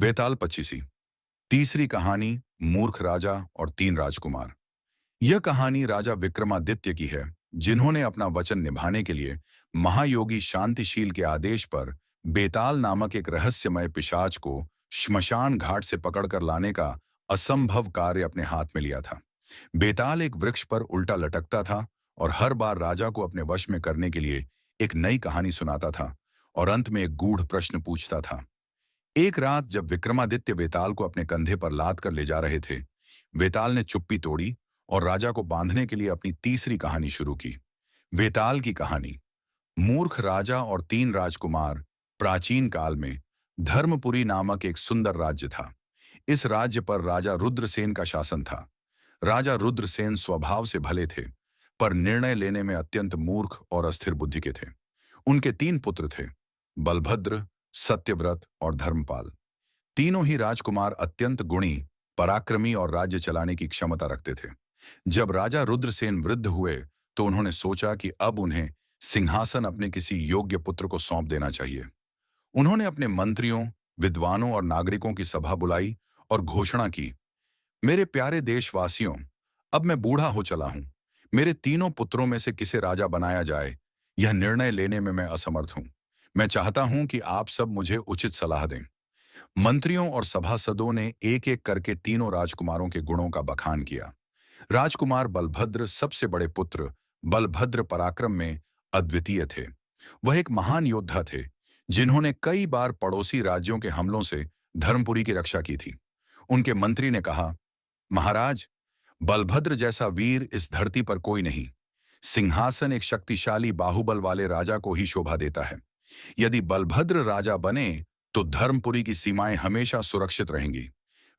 वेताल पच्चीसी। तीसरी कहानी, मूर्ख राजा और तीन राजकुमार। यह कहानी राजा विक्रमादित्य की है, जिन्होंने अपना वचन निभाने के लिए महायोगी शांतिशील के आदेश पर बेताल नामक एक रहस्यमय पिशाच को श्मशान घाट से पकड़कर लाने का असंभव कार्य अपने हाथ में लिया था। बेताल एक वृक्ष पर उल्टा लटकता था और हर बार राजा को अपने वश में करने के लिए एक नई कहानी सुनाता था और अंत में एक गूढ़ प्रश्न पूछता था। एक रात जब विक्रमादित्य वेताल को अपने कंधे पर लाद कर ले जा रहे थे, वेताल ने चुप्पी तोड़ी और राजा को बांधने के लिए अपनी तीसरी कहानी शुरू की। वेताल की कहानी। मूर्ख राजा और तीन राजकुमार। प्राचीन काल में धर्मपुरी नामक एक सुंदर राज्य था। इस राज्य पर राजा रुद्रसेन का शासन था। राजा रुद्रसेन स्वभाव से भले थे, पर निर्णय लेने में अत्यंत मूर्ख और अस्थिर बुद्धि के थे। उनके तीन पुत्र थे, बलभद्र, सत्यव्रत और धर्मपाल। तीनों ही राजकुमार अत्यंत गुणी, पराक्रमी और राज्य चलाने की क्षमता रखते थे। जब राजा रुद्रसेन वृद्ध हुए तो उन्होंने सोचा कि अब उन्हें सिंहासन अपने किसी योग्य पुत्र को सौंप देना चाहिए। उन्होंने अपने मंत्रियों, विद्वानों और नागरिकों की सभा बुलाई और घोषणा की, मेरे प्यारे देशवासियों, अब मैं बूढ़ा हो चला हूं। मेरे तीनों पुत्रों में से किसे राजा बनाया जाए, यह निर्णय लेने में मैं असमर्थ हूं। मैं चाहता हूं कि आप सब मुझे उचित सलाह दें। मंत्रियों और सभासदों ने एक एक करके तीनों राजकुमारों के गुणों का बखान किया। राजकुमार बलभद्र सबसे बड़े पुत्र, बलभद्र पराक्रम में अद्वितीय थे। वह एक महान योद्धा थे, जिन्होंने कई बार पड़ोसी राज्यों के हमलों से धर्मपुरी की रक्षा की थी। उनके मंत्री ने कहा, महाराज, बलभद्र जैसा वीर इस धरती पर कोई नहीं। सिंहासन एक शक्तिशाली बाहुबल वाले राजा को ही शोभा देता है। यदि बलभद्र राजा बने तो धर्मपुरी की सीमाएं हमेशा सुरक्षित रहेंगी।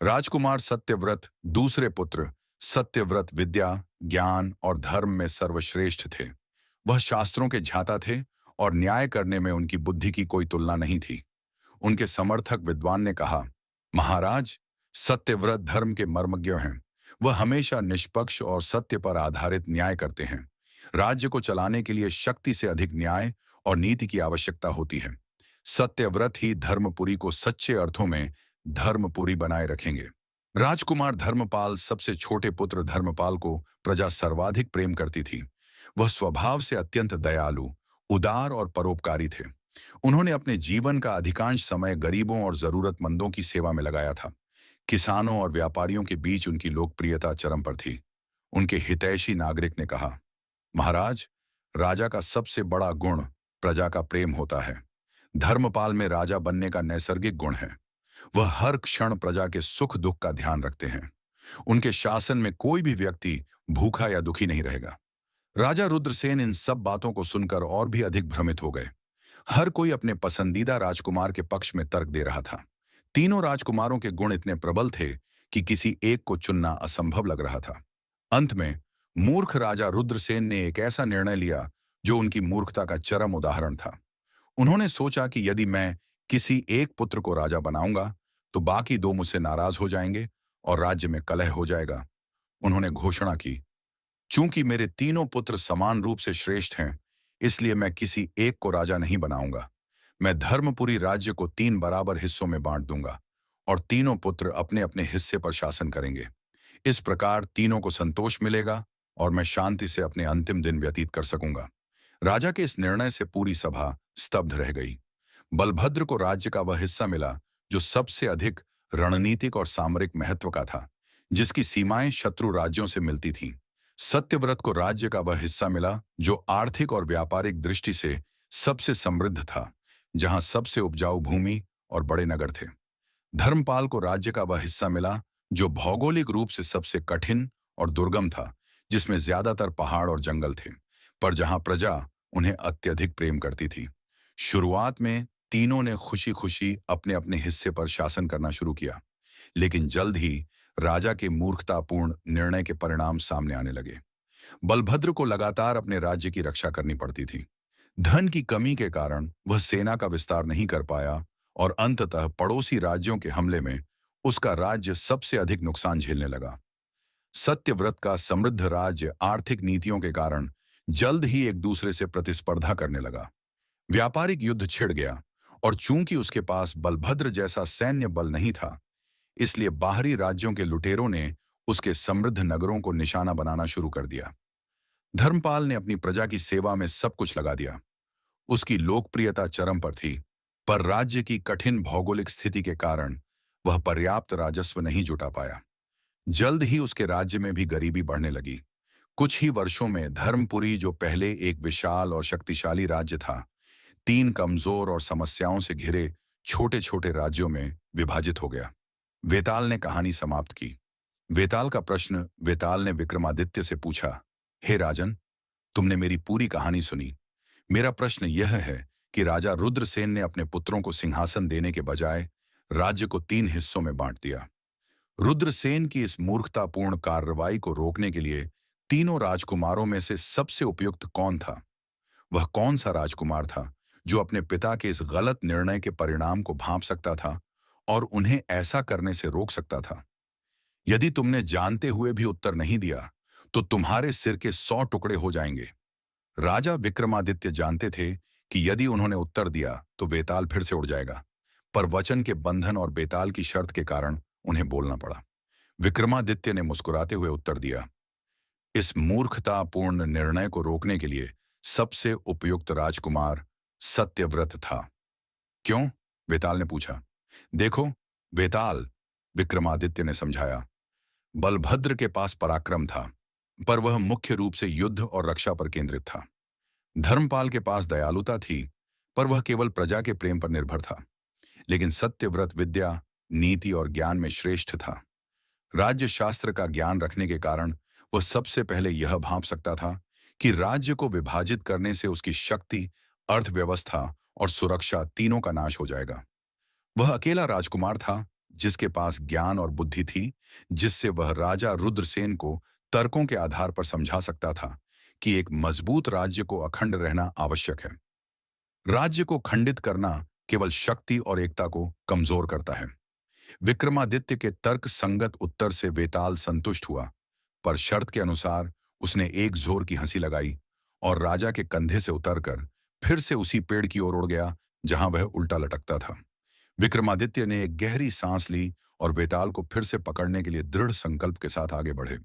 राजकुमार सत्यव्रत, दूसरे पुत्र, सत्यव्रत विद्या, ज्ञान और धर्म में सर्वश्रेष्ठ थे। वह शास्त्रों के झाता थे और न्याय करने में उनकी बुद्धि की कोई तुलना नहीं थी। उनके समर्थक विद्वान ने कहा, महाराज, सत्यव्रत धर्म के मर्मज्ञ हैं। वह हमेशा निष्पक्ष और सत्य पर आधारित न्याय करते हैं। राज्य को चलाने के लिए शक्ति से अधिक न्याय और नीति की आवश्यकता होती है। सत्यव्रत ही धर्मपुरी को सच्चे अर्थों में धर्मपुरी बनाए रखेंगे। राजकुमार धर्मपाल, सबसे छोटे पुत्र धर्मपाल को प्रजा सर्वाधिक प्रेम करती थी। वह स्वभाव से अत्यंत दयालु, उदार और परोपकारी थे। उन्होंने अपने जीवन का अधिकांश समय गरीबों और जरूरतमंदों की सेवा में लगाया था। किसानों और व्यापारियों के बीच उनकी लोकप्रियता चरम पर थी। उनके हितैषी नागरिक ने कहा, महाराज, राजा का सबसे बड़ा गुण प्रजा का प्रेम होता है। धर्मपाल में राजा बनने का नैसर्गिक गुण है। वह हर क्षण प्रजा के सुख दुख का ध्यान रखते हैं। उनके शासन में कोई भी व्यक्ति भूखा या दुखी नहीं रहेगा। राजा रुद्रसेन इन सब बातों को सुनकर और भी अधिक भ्रमित हो गए। हर कोई अपने पसंदीदा राजकुमार के पक्ष में तर्क दे रहा था। तीनों राजकुमारों के गुण इतने प्रबल थे कि किसी एक को चुनना असंभव लग रहा था। अंत में मूर्ख राजा रुद्रसेन ने एक ऐसा निर्णय लिया जो उनकी मूर्खता का चरम उदाहरण था। उन्होंने सोचा कि यदि मैं किसी एक पुत्र को राजा बनाऊंगा तो बाकी दो मुझसे नाराज हो जाएंगे और राज्य में कलह हो जाएगा। उन्होंने घोषणा की, चूंकि मेरे तीनों पुत्र समान रूप से श्रेष्ठ हैं, इसलिए मैं किसी एक को राजा नहीं बनाऊंगा। मैं धर्मपुरी राज्य को तीन बराबर हिस्सों में बांट दूंगा और तीनों पुत्र अपने अपने हिस्से पर शासन करेंगे। इस प्रकार तीनों को संतोष मिलेगा और मैं शांति से अपने अंतिम दिन व्यतीत कर सकूंगा। राजा के इस निर्णय से पूरी सभा स्तब्ध रह गई। बलभद्र को राज्य का वह हिस्सा मिला जो सबसे अधिक रणनीतिक और सामरिक महत्व का था, जिसकी सीमाएं शत्रु राज्यों से मिलती थीं। सत्यव्रत को राज्य का वह हिस्सा मिला जो आर्थिक और व्यापारिक दृष्टि से सबसे समृद्ध था, जहां सबसे उपजाऊ भूमि और बड़े नगर थे। धर्मपाल को राज्य का वह हिस्सा मिला जो भौगोलिक रूप से सबसे कठिन और दुर्गम था, जिसमें ज्यादातर पहाड़ और जंगल थे, पर जहां प्रजा उन्हें अत्यधिक प्रेम करती थी। शुरुआत में तीनों ने खुशी खुशी अपने अपने हिस्से पर शासन करना शुरू किया, लेकिन जल्द ही राजा के मूर्खतापूर्ण निर्णय के परिणाम सामने आने लगे। बलभद्र को लगातार अपने राज्य की रक्षा करनी पड़ती थी। धन की कमी के कारण वह सेना का विस्तार नहीं कर पाया और अंततः पड़ोसी राज्यों के हमले में उसका राज्य सबसे अधिक नुकसान झेलने लगा। सत्यव्रत का समृद्ध राज्य आर्थिक नीतियों के कारण जल्द ही एक दूसरे से प्रतिस्पर्धा करने लगा। व्यापारिक युद्ध छिड़ गया और चूंकि उसके पास बलभद्र जैसा सैन्य बल नहीं था, इसलिए बाहरी राज्यों के लुटेरों ने उसके समृद्ध नगरों को निशाना बनाना शुरू कर दिया। धर्मपाल ने अपनी प्रजा की सेवा में सब कुछ लगा दिया। उसकी लोकप्रियता चरम पर थी, पर राज्य की कठिन भौगोलिक स्थिति के कारण वह पर्याप्त राजस्व नहीं जुटा पाया। जल्द ही उसके राज्य में भी गरीबी बढ़ने लगी। कुछ ही वर्षों में धर्मपुरी, जो पहले एक विशाल और शक्तिशाली राज्य था, तीन कमजोर और समस्याओं से घिरे छोटे छोटे राज्यों में विभाजित हो गया। वेताल ने कहानी समाप्त की। वेताल ने विक्रमादित्य से पूछा, हे राजन, तुमने मेरी पूरी कहानी सुनी। मेरा प्रश्न यह है कि राजा रुद्रसेन ने अपने पुत्रों को सिंहासन देने के बजाय राज्य को तीन हिस्सों में बांट दिया। रुद्रसेन की इस मूर्खतापूर्ण कार्रवाई को रोकने के लिए तीनों राजकुमारों में से सबसे उपयुक्त कौन था? वह कौन सा राजकुमार था जो अपने पिता के इस गलत निर्णय के परिणाम को भांप सकता था और उन्हें ऐसा करने से रोक सकता था? यदि तुमने जानते हुए भी उत्तर नहीं दिया, तो तुम्हारे सिर के 100 टुकड़े हो जाएंगे। राजा विक्रमादित्य जानते थे कि यदि उन्होंने उत्तर दिया तो वेताल फिर से उड़ जाएगा, पर वचन के बंधन और बेताल की शर्त के कारण उन्हें बोलना पड़ा। विक्रमादित्य ने मुस्कुराते हुए उत्तर दिया, इस मूर्खतापूर्ण निर्णय को रोकने के लिए सबसे उपयुक्त राजकुमार सत्यव्रत था। क्यों? वेताल ने पूछा। देखो, वेताल, विक्रमादित्य ने समझाया, बलभद्र के पास पराक्रम था, पर वह मुख्य रूप से युद्ध और रक्षा पर केंद्रित था। धर्मपाल के पास दयालुता थी, पर वह केवल प्रजा के प्रेम पर निर्भर था। लेकिन सत्यव्रत विद्या, नीति और ज्ञान में श्रेष्ठ था। राज्य शास्त्र का ज्ञान रखने के कारण वह सबसे पहले यह भांप सकता था कि राज्य को विभाजित करने से उसकी शक्ति, अर्थव्यवस्था और सुरक्षा तीनों का नाश हो जाएगा। वह अकेला राजकुमार था जिसके पास ज्ञान और बुद्धि थी, जिससे वह राजा रुद्रसेन को तर्कों के आधार पर समझा सकता था कि एक मजबूत राज्य को अखंड रहना आवश्यक है। राज्य को खंडित करना केवल शक्ति और एकता को कमजोर करता है। विक्रमादित्य के तर्क संगत उत्तर से वेताल संतुष्ट हुआ, पर शर्त के अनुसार उसने एक जोर की हंसी लगाई और राजा के कंधे से उतरकर फिर से उसी पेड़ की ओर उड़ गया जहां वह उल्टा लटकता था। विक्रमादित्य ने एक गहरी सांस ली और वेताल को फिर से पकड़ने के लिए दृढ़ संकल्प के साथ आगे बढ़े।